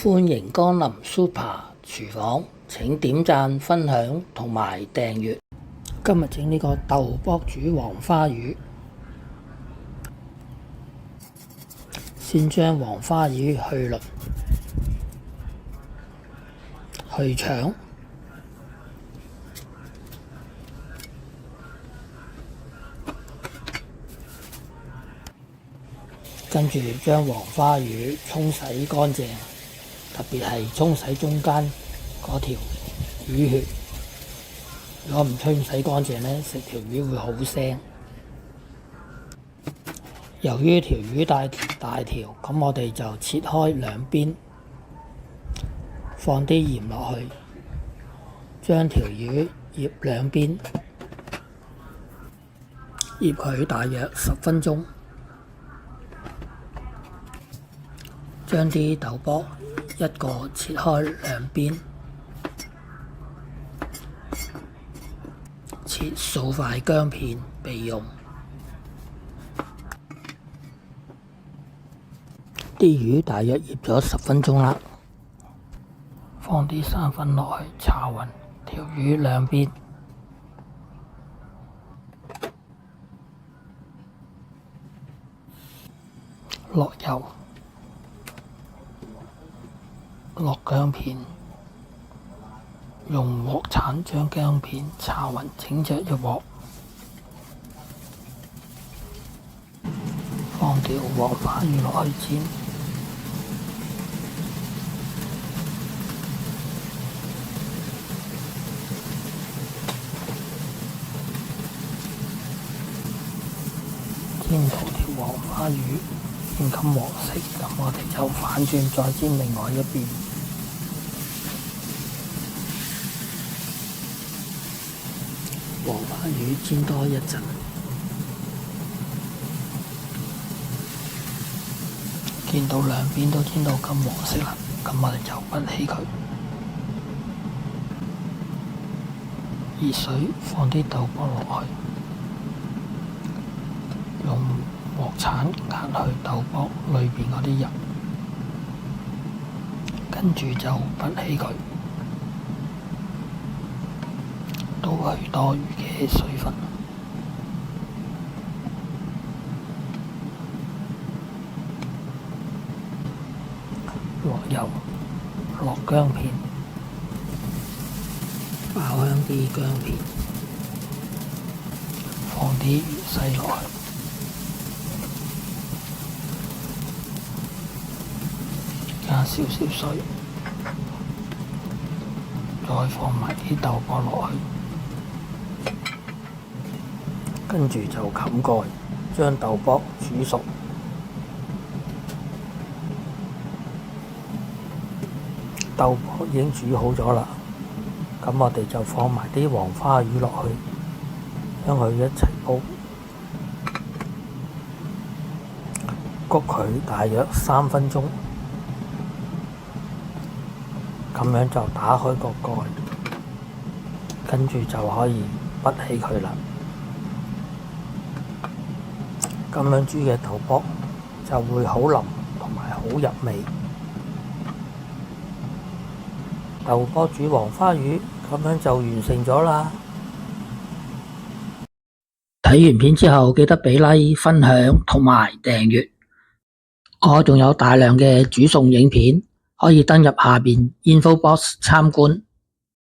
歡迎光臨 Super 廚房，請點讚、分享同埋訂閱。今日整呢個豆卜煮黃花魚，先將黃花魚去鱗、去腸，跟住將黃花魚沖洗乾淨，特別係沖洗中間嗰條魚血。如果唔沖洗乾淨呢，食條魚會好腥。由於條魚大條，咁我哋就切開兩邊，放啲鹽落去，將條魚醃兩邊，醃佢大約10分鐘。將啲豆卜一個切開兩邊，切數塊薑片備用。啲魚大約醃咗10分鐘啦，放啲生粉落去炒勻條魚兩邊，落油，落薑片，用鑊鏟將薑片炒勻整隻一鑊，放條黃花魚落去煎，煎到條黃花魚變金黃色，咁我哋就反轉再煎另外一邊。黃花魚煎多一陣，見到兩邊都煎到金黃色啦，咁我哋就燜起佢。熱水放啲豆卜落去，用鑊鏟壓去豆卜裏邊嗰啲油，跟住就燜起佢，倒去多餘嘅水分，落油，落薑片，爆香啲薑片，放啲芫茜落去。加少少水，再放埋啲豆卜落去，跟住就冚蓋，將豆卜煮熟。豆卜已經煮好咗啦，咁我哋就放埋啲黃花魚落去，將佢一齊煲，焗佢大約3分鐘。咁樣就打開個蓋，跟住就可以燜起佢啦。咁樣煮嘅豆卜就會好腍同埋好入味。豆卜煮黃花魚咁樣就完成咗啦。睇完片之後記得俾 like、分享同埋訂閱。我仲有大量嘅煮餸影片，可以登入下邊 info box 參觀。